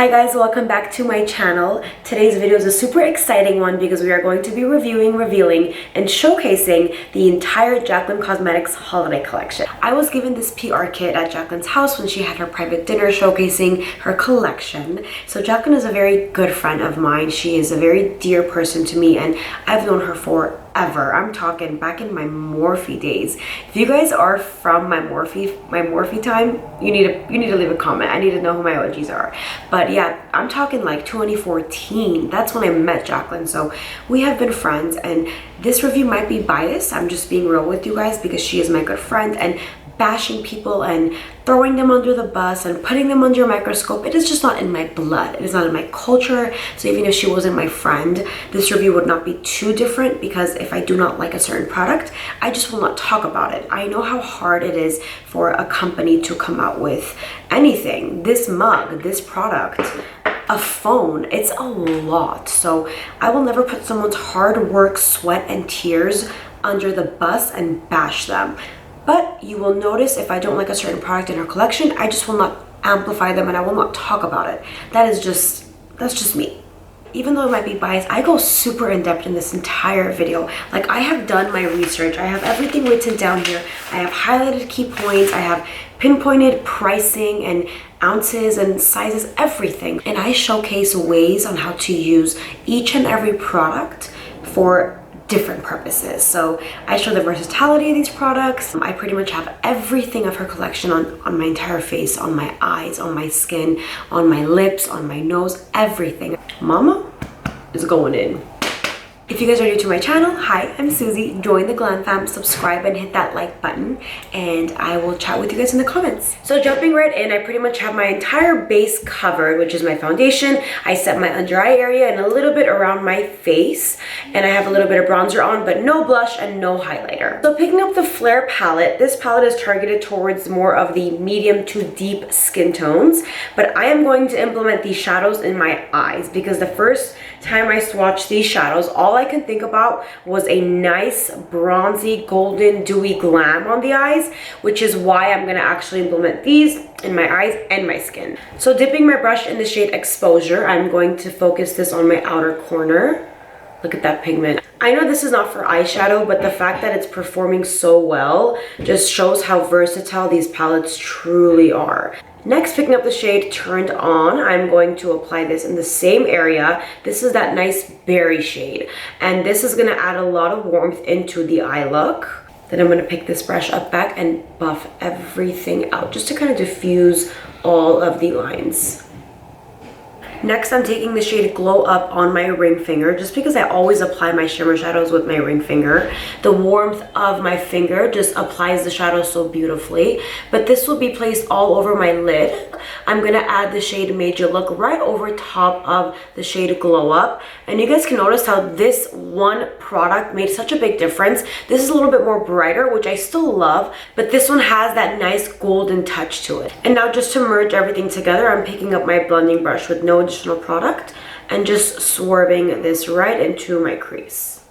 Hi guys, welcome back to my channel. Today's video is a super exciting one because we are going to be reviewing, revealing, and showcasing the entire Jaclyn Cosmetics holiday collection. I was given this PR kit at Jaclyn's house when she had her private dinner showcasing her collection. So Jaclyn is a very good friend of mine. She is a very dear person to me and I've known her forever. I'm talking back in my Morphe days. If you guys are from my Morphe time, you need to leave a comment. I need to know who my OGs are. But yeah, I'm talking like 2014. That's when I met Jaclyn. So we have been friends and this review might be biased. I'm just being real with you guys because she is my good friend, and bashing people and throwing them under the bus and putting them under a microscope, it is just not in my blood. It is not in my culture. So even if she wasn't my friend, this review would not be too different, because if I do not like a certain product, I just will not talk about it. I know how hard it is for a company to come out with anything. This mug, this product, a phone, it's a lot. So I will never put someone's hard work, sweat, and tears under the bus and bash them. But you will notice if I don't like a certain product in her collection, I just will not amplify them and I will not talk about it. That's just me. Even though it might be biased, I go super in depth in this entire video. Like, I have done my research. I have everything written down here. I have highlighted key points. I have pinpointed pricing and ounces and sizes, everything. And I showcase ways on how to use each and every product for different purposes. So I show the versatility of these products. I pretty much have everything of her collection on my entire face, on my eyes, on my skin, on my lips, on my nose, everything. Mama is going in. If you guys are new to my channel, hi, I'm Suzy. Join the Glam Fam, subscribe, and hit that like button, and I will chat with you guys in the comments. So jumping right in, I pretty much have my entire base covered, which is my foundation. I set my under eye area and a little bit around my face, and I have a little bit of bronzer on, but no blush and no highlighter. So picking up the Flare palette, this palette is targeted towards more of the medium to deep skin tones, but I am going to implement these shadows in my eyes because the first time I swatched these shadows, all I can think about was a nice bronzy golden dewy glam on the eyes, which is why I'm gonna actually implement these in my eyes and my skin. So dipping my brush in the shade Exposure, I'm going to focus this on my outer corner. Look at that pigment. I know this is not for eyeshadow, but the fact that it's performing so well just shows how versatile these palettes truly are. Next, picking up the shade Turned On, I'm going to apply this in the same area. This is that nice berry shade, and this is gonna add a lot of warmth into the eye look. Then I'm gonna pick this brush up back and buff everything out just to kind of diffuse all of the lines. Next, I'm taking the shade Glow Up on my ring finger, just because I always apply my shimmer shadows with my ring finger. The warmth of my finger just applies the shadow so beautifully, but this will be placed all over my lid. I'm gonna add the shade Made You Look right over top of the shade Glow Up, and you guys can notice how this one product made such a big difference. This is a little bit more brighter, which I still love, but this one has that nice golden touch to it. And now, just to merge everything together, I'm picking up my blending brush with no additional product and just swerving this right into my crease.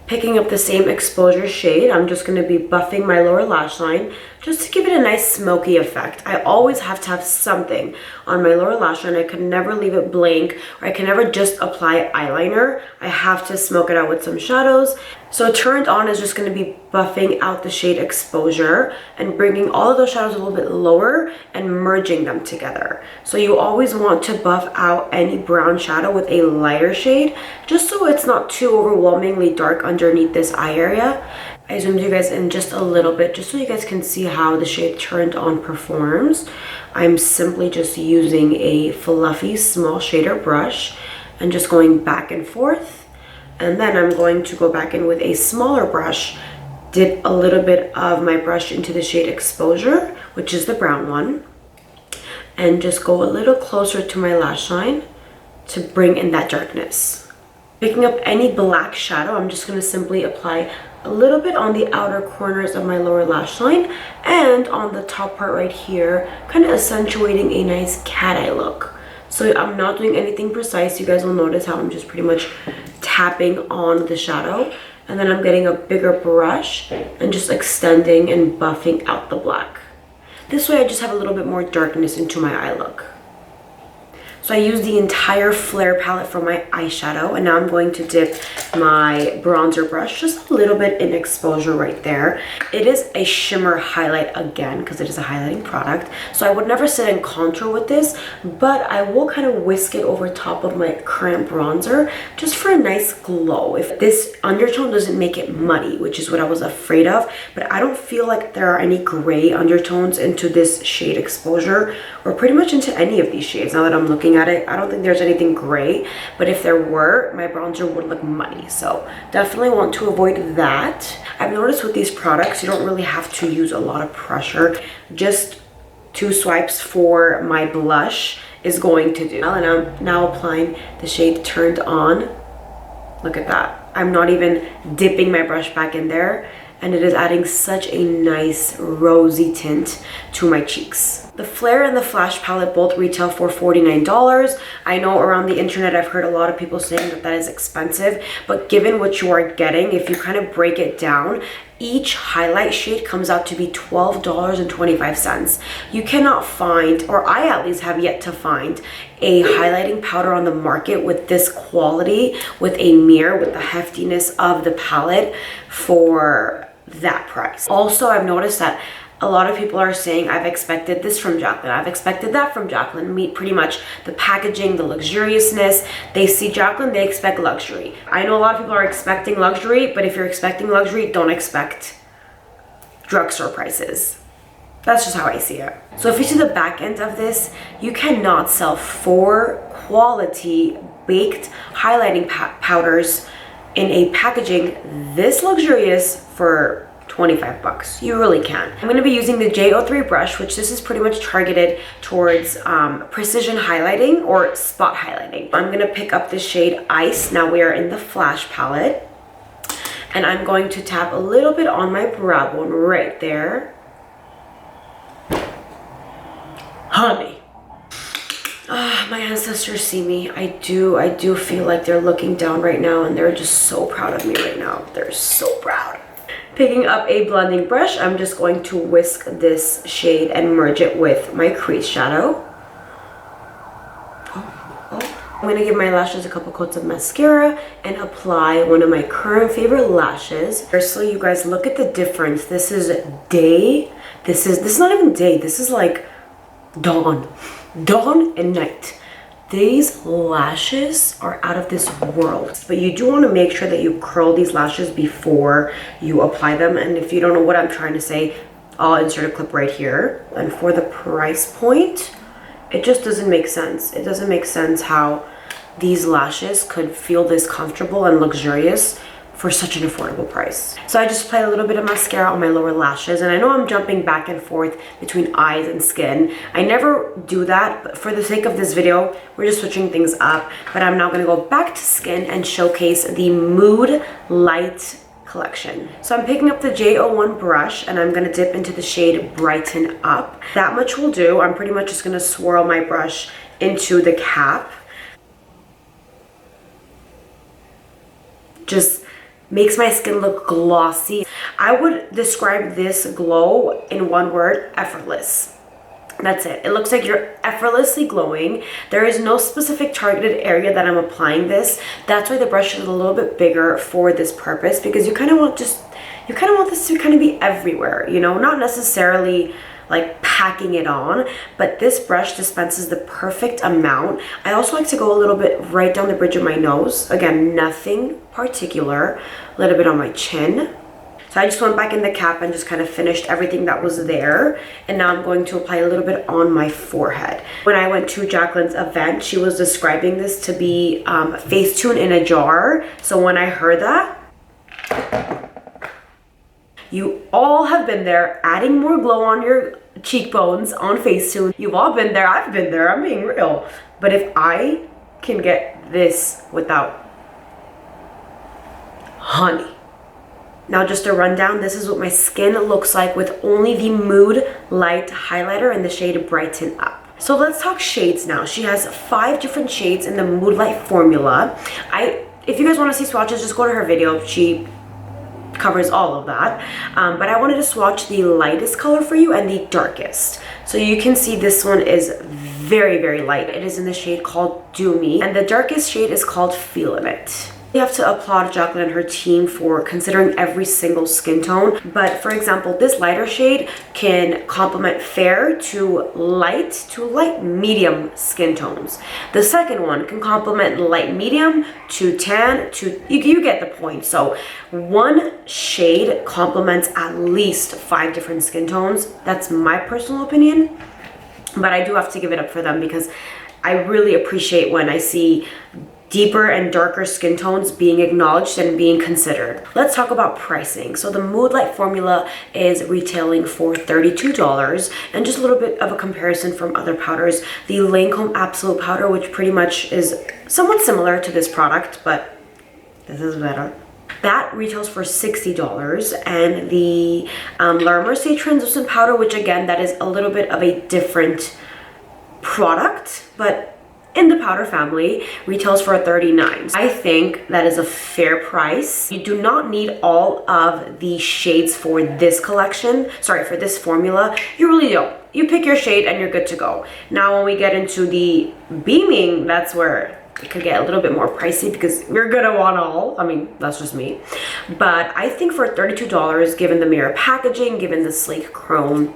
Picking up the same Exposure shade, I'm just going to be buffing my lower lash line just to give it a nice smoky effect. I always have to have something on my lower lash line. I can never leave it blank, or I can never just apply eyeliner. I have to smoke it out with some shadows. So Turned On is just going to be buffing out the shade Exposure and bringing all of those shadows a little bit lower and merging them together. So you always want to buff out any brown shadow with a lighter shade, just so it's not too overwhelmingly dark underneath this eye area. I zoomed you guys in just a little bit just so you guys can see how the shade Turned On performs. I'm simply just using a fluffy small shader brush and just going back and forth. And then I'm going to go back in with a smaller brush, dip a little bit of my brush into the shade Exposure, which is the brown one, and just go a little closer to my lash line to bring in that darkness. Picking up any black shadow, I'm just going to simply apply a little bit on the outer corners of my lower lash line and on the top part right here, kind of accentuating a nice cat eye look. So I'm not doing anything precise. You guys will notice how I'm just pretty much tapping on the shadow, and then I'm getting a bigger brush and just extending and buffing out the black. This way I just have a little bit more darkness into my eye look. So I used the entire Flare palette for my eyeshadow, and now I'm going to dip my bronzer brush just a little bit in exposure right there. It is a shimmer highlight again because it is a highlighting product. So I would never sit and contour with this, but I will kind of whisk it over top of my current bronzer just for a nice glow. If this undertone doesn't make it muddy, which is what I was afraid of, but I don't feel like there are any gray undertones into this shade Exposure, or pretty much into any of these shades. Now that I'm looking at it, I don't think there's anything gray, but if there were, my bronzer would look muddy. So definitely want to avoid that. I've noticed with these products, you don't really have to use a lot of pressure. Just 2 swipes for my blush is going to do. And I'm now applying the shade Turned On. Look at that. I'm not even dipping my brush back in there, and it is adding such a nice rosy tint to my cheeks. The Flare and the Flash palette both retail for $49. I know around the internet I've heard a lot of people saying that that is expensive, but given what you are getting, if you kind of break it down, each highlight shade comes out to be $12.25. You cannot find, or I at least have yet to find, a highlighting powder on the market with this quality, with a mirror, with the heftiness of the palette for that price. Also, I've noticed that a lot of people are saying, I've expected this from Jaclyn, I've expected that from Jaclyn. Pretty much the packaging, the luxuriousness. They see Jaclyn, they expect luxury. I know a lot of people are expecting luxury, but if you're expecting luxury, don't expect drugstore prices. That's just how I see it. So if you see the back end of this, you cannot sell 4 quality baked highlighting powders in a packaging this luxurious for 25 bucks. You really can. I'm going to be using the J03 brush, which this is pretty much targeted towards precision highlighting or spot highlighting. I'm going to pick up the shade Ice. Now we are in the Flash palette, and I'm going to tap a little bit on my brow bone right there. Honey. My ancestors see me. I do feel like they're looking down right now, and they're just so proud of me right now. They're so proud. Picking up a blending brush, I'm just going to whisk this shade and merge it with my crease shadow. I'm going to give my lashes a couple coats of mascara and apply one of my current favorite lashes. So you guys, look at the difference. This is day. This is not even day. This is like dawn and night. These lashes are out of this world, but you do want to make sure that you curl these lashes before you apply them. And if you don't know what I'm trying to say, I'll insert a clip right here. And for the price point, it just doesn't make sense. It doesn't make sense how these lashes could feel this comfortable and luxurious for such an affordable price. So I just applied a little bit of mascara on my lower lashes, and I know I'm jumping back and forth between eyes and skin. I never do that, but for the sake of this video, we're just switching things up. But I'm now gonna go back to skin and showcase the Mood Light collection. So I'm picking up the J01 brush, and I'm gonna dip into the shade Brighten Up. That much will do. I'm pretty much just gonna swirl my brush into the cap. Just makes my skin look glossy. I would describe this glow in one word: effortless. That's it. It looks like you're effortlessly glowing. There is no specific targeted area that I'm applying this. That's why the brush is a little bit bigger for this purpose, because you kind of want this to kind of be everywhere, you know, not necessarily like packing it on, but this brush dispenses the perfect amount. I also like to go a little bit right down the bridge of my nose. Again, nothing particular. A little bit on my chin. So I just went back in the cap and just kind of finished everything that was there. And now I'm going to apply a little bit on my forehead. When I went to Jaclyn's event, she was describing this to be Facetune in a jar. So when I heard that, you all have been there, adding more glow on your cheekbones on Facetune. You've all been there. I've been there. I'm being real. But if I can get this without honey. Now just a rundown, this is what my skin looks like with only the Mood Light highlighter in the shade Brighten Up. So let's talk shades now. She has 5 different shades in the Mood Light formula. If you guys want to see swatches, just go to her video. She covers all of that, but I wanted to swatch the lightest color for you and the darkest. So you can see this one is very, very light. It is in the shade called Do Me, and the darkest shade is called Feelin' It. You have to applaud Jaclyn and her team for considering every single skin tone. But for example, this lighter shade can complement fair to light medium skin tones. The second one can complement light medium to tan to, you get the point. So one shade complements at least 5 different skin tones. That's my personal opinion. But I do have to give it up for them because I really appreciate when I see deeper and darker skin tones being acknowledged and being considered. Let's talk about pricing. So the Mood Light formula is retailing for $32, and just a little bit of a comparison from other powders. The Lancome Absolute powder, which pretty much is somewhat similar to this product, but this is better. That retails for $60, and the La Mercier translucent powder, which again, that is a little bit of a different product, but in the powder family, retails for $39. I think that is a fair price. You do not need all of the shades for this collection, sorry, for this formula. You really don't. You pick your shade and you're good to go. Now, when we get into the beaming, that's where it could get a little bit more pricey because you're gonna want all. I mean, that's just me. But I think for $32, given the mirror packaging, given the sleek chrome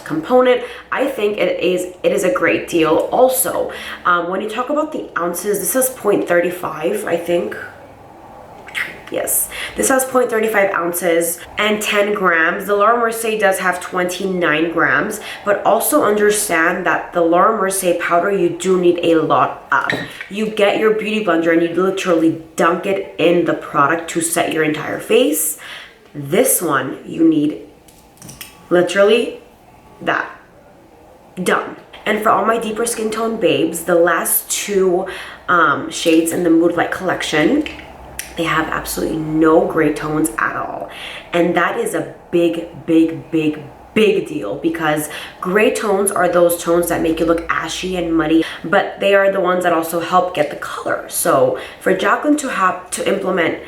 component, I think it is a great deal. Also, when you talk about the ounces, this has 0.35, I think. Yes, this has 0.35 ounces and 10 grams. The La Mercier does have 29 grams, but also understand that the La Mercier powder, you do need a lot of. You get your beauty blender and you literally dunk it in the product to set your entire face. This one, you need literally that. Done. And for all my deeper skin tone babes, the last 2 shades in the Mood Light collection, they have absolutely no gray tones at all. And that is a big deal because gray tones are those tones that make you look ashy and muddy, but they are the ones that also help get the color. So for Jaclyn to have to implement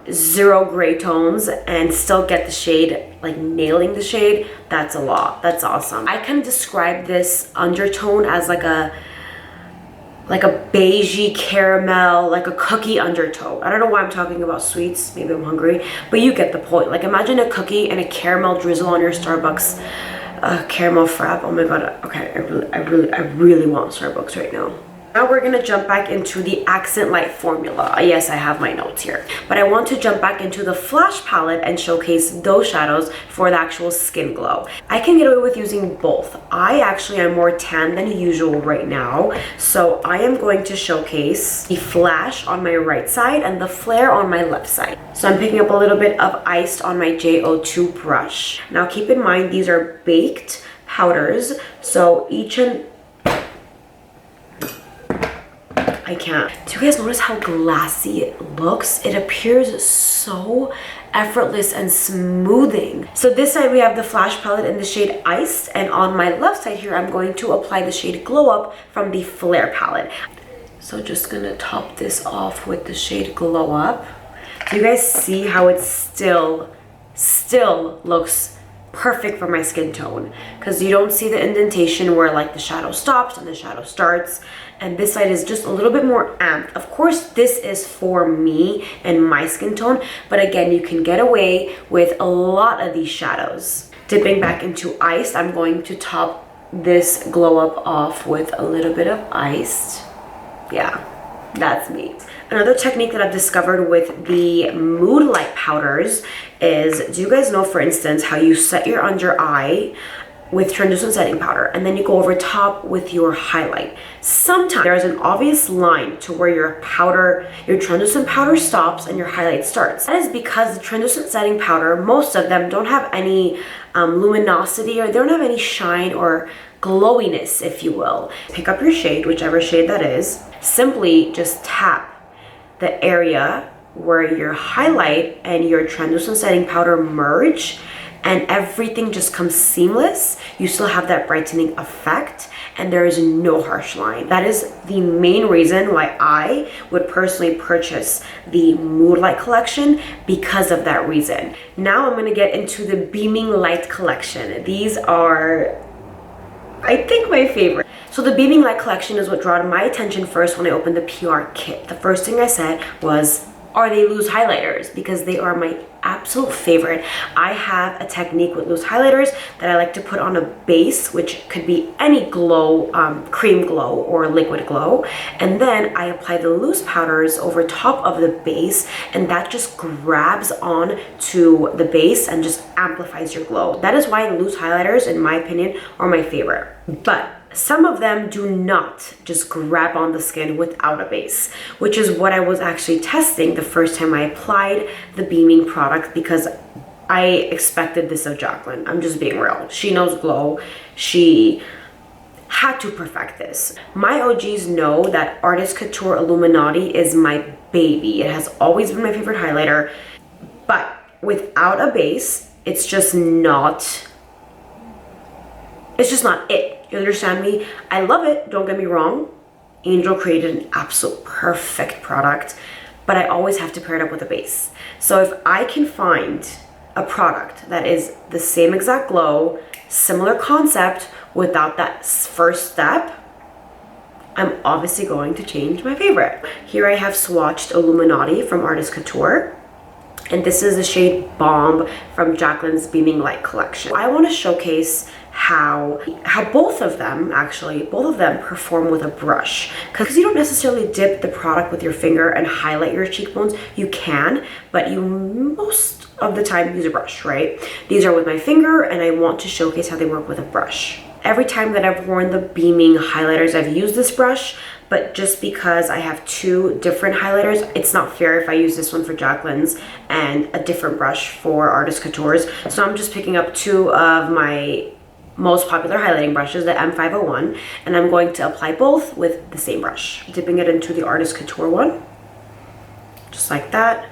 0 gray tones and still get the shade, like nailing the shade, that's a lot. That's awesome. I can describe this undertone as like a beigey caramel, like a cookie undertone. I don't know why I'm talking about sweets, maybe I'm hungry, but you get the point. Like imagine a cookie and a caramel drizzle on your Starbucks caramel frap. Oh my god, okay, I really want Starbucks right now. Now we're gonna jump back into the Accent Light formula. Yes, I have my notes here. But I want to jump back into the Flash palette and showcase those shadows for the actual skin glow. I can get away with using both. I actually am more tan than usual right now. So I am going to showcase the Flash on my right side and the Flare on my left side. So I'm picking up a little bit of Iced on my JO2 brush. Now keep in mind, these are baked powders. So each and I can't. Do you guys notice how glassy it looks? It appears so effortless and smoothing. So this side we have the Flash palette in the shade Iced, and on my left side here I'm going to apply the shade Glow Up from the Flare palette. So just gonna top this off with the shade Glow Up. Do you guys see how it still looks perfect for my skin tone? Because you don't see the indentation where like the shadow stops and the shadow starts. And this side is just a little bit more amped. Of course, this is for me and my skin tone, but again, you can get away with a lot of these shadows. Dipping back into Iced, I'm going to top this Glow Up off with a little bit of Iced. Yeah, that's me. Another technique that I've discovered with the Mood Light powders is, do you guys know, for instance, how you set your under eye with translucent setting powder and then you go over top with your highlight? Sometimes there's an obvious line to where your translucent powder stops and your highlight starts. That is because the translucent setting powder, most of them don't have any luminosity, or they don't have any shine or glowiness, if you will. Pick up your shade, whichever shade that is, simply just tap the area where your highlight and your translucent setting powder merge, and everything just comes seamless. You still have that brightening effect, and there is no harsh line. That is the main reason why I would personally purchase the Mood Light collection, because of that reason. Now I'm gonna get into the Beaming Light collection. These are, I think, my favorite. So So the Beaming Light collection is what drew my attention first when I opened the PR kit. The first thing I said was, are they loose highlighters? Because they are my absolute favorite. I have a technique with loose highlighters that I like to put on a base, which could be any glow, cream glow or liquid glow, and then I apply the loose powders over top of the base, and that just grabs on to the base and just amplifies your glow. That is why loose highlighters, in my opinion, are my favorite. But some of them do not just grab on the skin without a base, which is what I was actually testing the first time I applied the Beaming product, because I expected this of Jaclyn. I'm just being real. She knows glow. She had to perfect this. My OGs know that Artist Couture Illuminati is my baby. It has always been my favorite highlighter, but without a base, it's just not it. You understand me? I love it, don't get me wrong. Angel created an absolute perfect product, but I always have to pair it up with a base. So if I can find a product that is the same exact glow, similar concept, without that first step, I'm obviously going to change my favorite. Here I have swatched Illuminati from Artist Couture, and this is the shade Bomb from Jaclyn's Beaming Light collection. I want to showcase how both of them perform with a brush, because you don't necessarily dip the product with your finger and highlight your cheekbones. You can, but you most of the time use a brush, right? These are with my finger, and I want to showcase how they work with a brush. Every time that I've worn the Beaming highlighters, I've used this brush, but just because I have two different highlighters, it's not fair if I use this one for Jaclyn's and a different brush for Artist Couture's. So I'm just picking up two of my most popular highlighting brushes, the M501, and I'm going to apply both with the same brush. Dipping it into the Artist Couture one, just like that.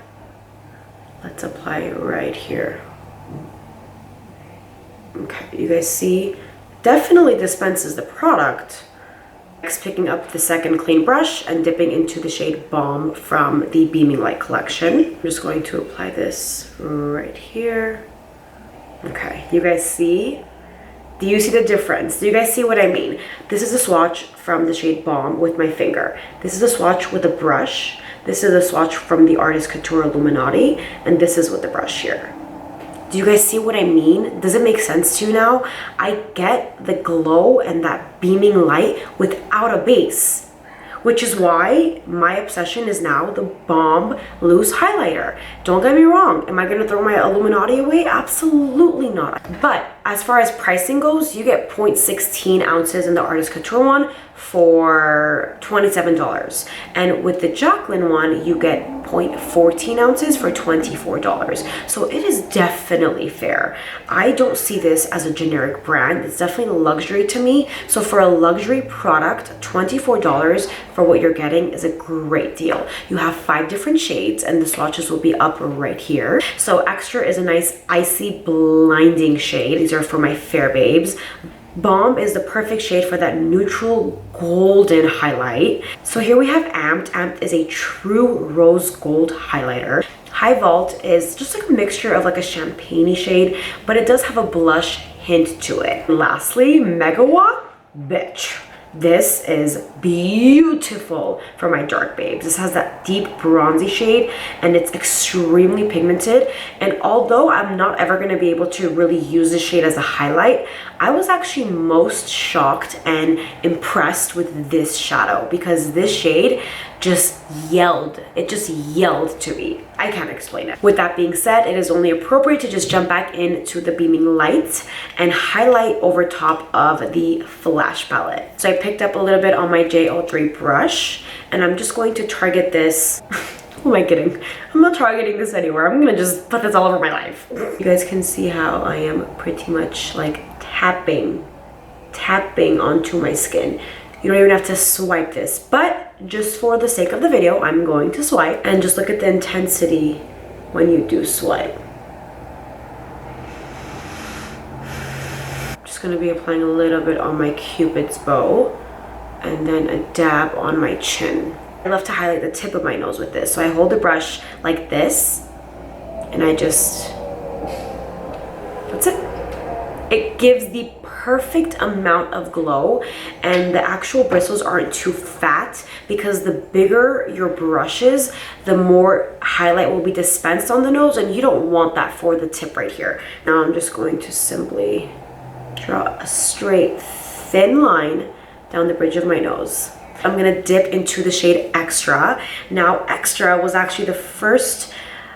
Let's apply it right here. Okay, you guys see? Definitely dispenses the product. Next, picking up the second clean brush and dipping into the shade Bomb from the Beaming Light collection. I'm just going to apply this right here. Okay, you guys see? Do you see the difference? Do you guys see what I mean? This is a swatch from the shade Bomb with my finger. This is a swatch with a brush. This is a swatch from the Artist Couture Illuminati, and this is with the brush here. Do you guys see what I mean? Does it make sense to you now? I get the glow and that beaming light without a base, which is why my obsession is now the Bomb loose highlighter. Don't get me wrong, am I gonna throw my Illuminati away? Absolutely not. But as far as pricing goes, you get 0.16 ounces in the Artist Couture one for $27. And with the Jaclyn one, you get 0.14 ounces for $24. So it is definitely fair. I don't see this as a generic brand. It's definitely luxury to me. So for a luxury product, $24 for what you're getting is a great deal. You have 5 different shades, and the swatches will be up right here. So Extra is a nice icy blinding shade. These are for my fair babes. Bomb is the perfect shade for that neutral golden highlight. So here we have Amped. Amped is a true rose gold highlighter. High Vault is just like a mixture of like a champagne-y shade, but it does have a blush hint to it. Lastly, Megawatt, bitch. This is beautiful for my dark babes. This has that deep bronzy shade, and it's extremely pigmented. And although I'm not ever going to be able to really use this shade as a highlight, I was actually most shocked and impressed with this shadow, because this shade just yelled. It just yelled to me. I can't explain it. With that being said, it is only appropriate to just jump back into the Beaming Light and highlight over top of the Flash palette. So I picked up a little bit on my J03 brush, and I'm just going to target this. Who am I kidding? I'm not targeting this anywhere. I'm gonna just put this all over my life. You guys can see how I am pretty much like tapping onto my skin. You don't even have to swipe this, but just for the sake of the video, I'm going to swipe, and just look at the intensity when you do swipe. Just gonna be applying a little bit on my Cupid's bow, and then a dab on my chin. I love to highlight the tip of my nose with this, so I hold the brush like this, and I just, that's it. It gives the perfect amount of glow, and the actual bristles aren't too fat, because the bigger your brush is, the more highlight will be dispensed on the nose, and you don't want that for the tip right here. Now I'm just going to simply draw a straight thin line down the bridge of my nose. I'm gonna dip into the shade Extra. Now Extra was actually the first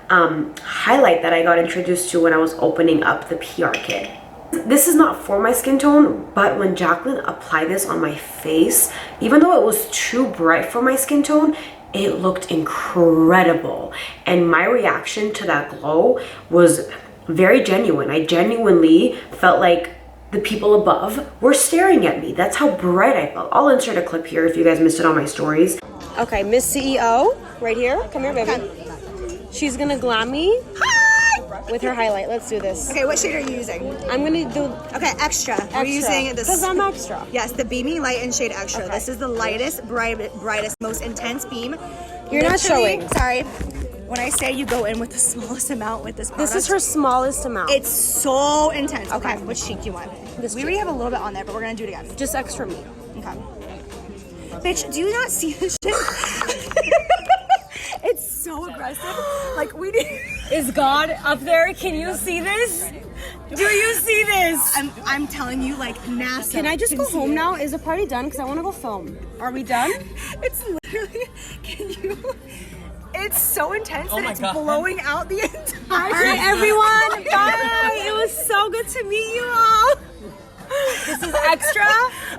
highlight that I got introduced to when I was opening up the PR kit. This is not for my skin tone, but when Jaclyn applied this on my face, even though it was too bright for my skin tone, it looked incredible. And my reaction to that glow was very genuine. I genuinely felt like the people above were staring at me. That's how bright I felt. I'll insert a clip here if you guys missed it on my stories. Okay, Miss CEO, right here. Come here, baby. She's gonna glam me. Hi! With her highlight. Let's do this. Okay, what shade are you using? I'm gonna do... Okay, Extra. We're using this... Because I'm Extra. Yes, the Beaming Light in shade Extra. Okay. This is the lightest, brightest, most intense beam. You're not showing. Sorry. When I say you go in with the smallest amount with this product. This is her smallest amount. It's so intense. Okay. Which cheek do you want? This we already have a little bit on there, but we're going to do it again. Just extra me. Okay. Bitch, do you not see this shit? It's so aggressive. Like, we need... Is God up there? Can you see this? Do you see this? I'm telling you, like, NASA. Can I just go home now? Is the party done? Because I want to go film. Are we done? It's literally... Can you... It's so intense that it's blowing out the entire... All right, everyone. Bye. It was so good to meet you all. This is Extra.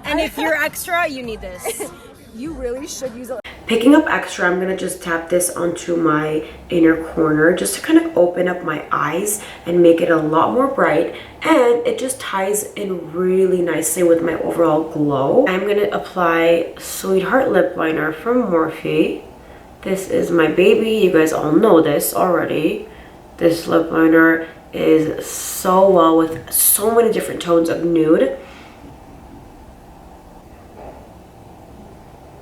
And if you're Extra, you need this. You really should use it. Picking up Extra, I'm going to just tap this onto my inner corner just to kind of open up my eyes and make it a lot more bright. And it just ties in really nicely with my overall glow. I'm going to apply Sweetheart Lip Liner from Morphe. This is my baby. You guys all know this already. This lip liner is so well with so many different tones of nude.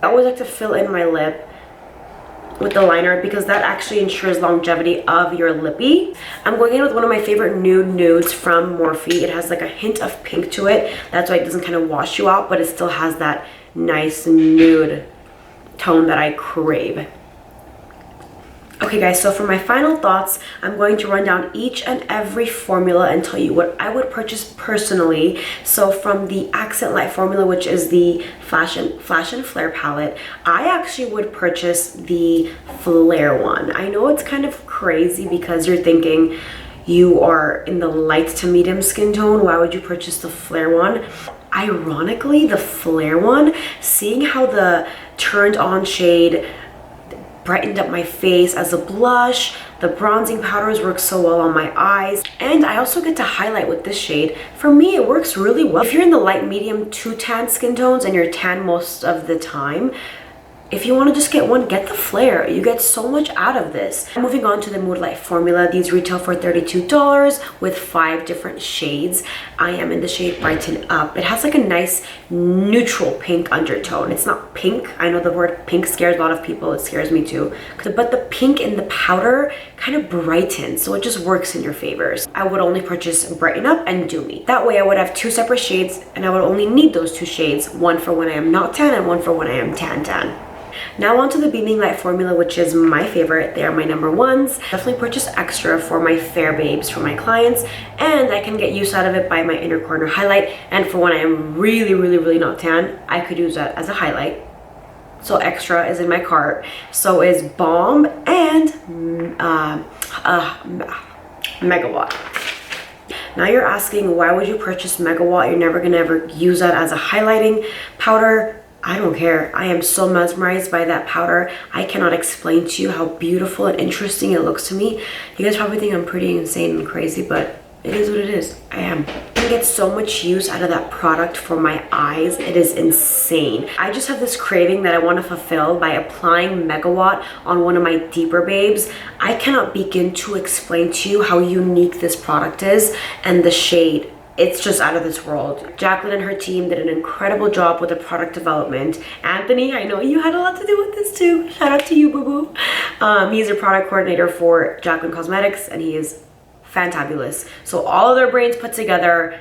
I always like to fill in my lip with the liner because that actually ensures longevity of your lippy. I'm going in with one of my favorite nudes from Morphe. It has like a hint of pink to it. That's why it doesn't kind of wash you out, but it still has that nice nude tone that I crave. Okay guys, so for my final thoughts, I'm going to run down each and every formula and tell you what I would purchase personally. So from the Accent Light formula, which is the Flash and Flare palette, I actually would purchase the Flare one. I know it's kind of crazy because you're thinking you are in the light to medium skin tone. Why would you purchase the Flare one? Ironically, the Flare one, seeing how the turned on shade brightened up my face as a blush, the bronzing powders work so well on my eyes, and I also get to highlight with this shade. For me, it works really well. If you're in the light medium to tan skin tones and you're tan most of the time, if you want to just get one, get the Flare. You get so much out of this. Moving on to the Mood Light formula. These retail for $32 with 5 different shades. I am in the shade Brighten Up. It has like a nice neutral pink undertone. It's not pink. I know the word pink scares a lot of people. It scares me too. But the pink in the powder kind of brightens, so it just works in your favors. I would only purchase Brighten Up and Do Me. That way I would have 2 separate shades, and I would only need those 2 shades. One for when I am not tan and one for when I am tan. Now on to the Beaming Light formula, which is my favorite. They are my number ones. Definitely purchase Extra for my fair babes, for my clients, and I can get use out of it by my inner corner highlight. And for when I am really not tan, I could use that as a highlight. So Extra is in my cart. So is Balm and Megawatt. Now you're asking, why would you purchase Megawatt? You're never gonna ever use that as a highlighting powder. I don't care. I am so mesmerized by that powder. I cannot explain to you how beautiful and interesting it looks to me. You guys probably think I'm pretty insane and crazy, but it is what it is. I am. I get so much use out of that product for my eyes. It is insane. I just have this craving that I want to fulfill by applying Megawatt on one of my deeper babes. I cannot begin to explain to you how unique this product is, and the shade. It's just out of this world. Jaclyn and her team did an incredible job with the product development. Anthony, I know you had a lot to do with this too. Shout out to you, boo-boo. He's a product coordinator for Jaclyn Cosmetics, and he is fantabulous. So all of their brains put together,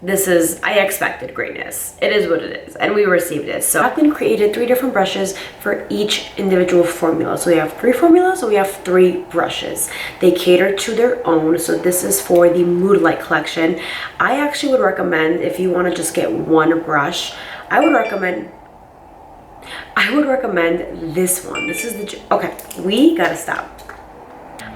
I expected greatness. It is what it is, and we received it. So Jaclyn created 3 different brushes for each individual formula. So we have 3 formulas, so we have 3 brushes. They cater to their own. So this is for the Mood Light collection. I actually would recommend, if you want to just get one brush, I would recommend this one. This is the, okay, we gotta stop.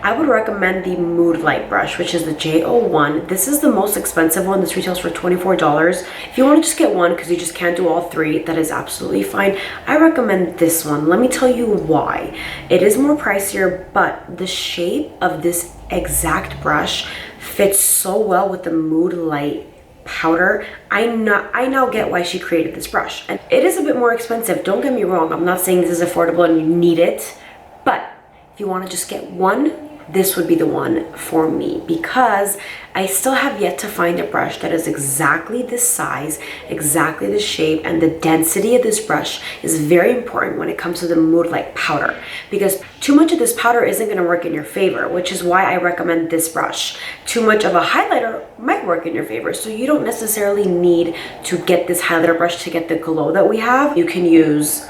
I would recommend the Mood Light brush, which is the J01. This is the most expensive one. This retails for $24. If you want to just get one because you just can't do all 3, that is absolutely fine. I recommend this one. Let me tell you why. It is more pricier, but the shape of this exact brush fits so well with the Mood Light powder. I now get why she created this brush. And it is a bit more expensive. Don't get me wrong. I'm not saying this is affordable and you need it, but if you want to just get one, this would be the one for me, because I still have yet to find a brush that is exactly this size, exactly the shape, and the density of this brush is very important when it comes to the Mood Light powder, because too much of this powder isn't going to work in your favor, which is why I recommend this brush. Too much of a highlighter might work in your favor, so you don't necessarily need to get this highlighter brush to get the glow that we have. You can use,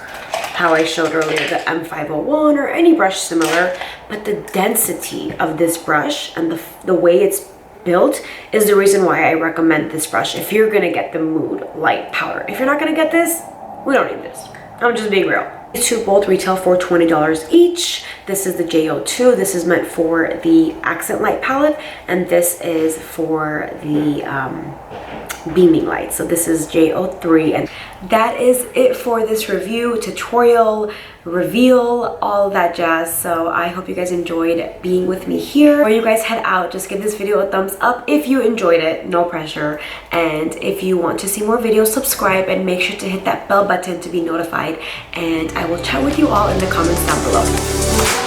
how I showed earlier, the M501 or any brush similar, but the density of this brush and the way it's built is the reason why I recommend this brush if you're gonna get the Mood Light powder. If you're not gonna get this, we don't need this. I'm just being real. These 2 both retail for $20 each. This is the J02. This is meant for the Accent Light palette, and this is for the Beaming Light. So this is J03, and that is it for this review, tutorial, reveal, all that jazz. So I hope you guys enjoyed being with me here. Before you guys head out, just give this video a thumbs up if you enjoyed it, no pressure. And if you want to see more videos, subscribe and make sure to hit that bell button to be notified. And I will chat with you all in the comments down below.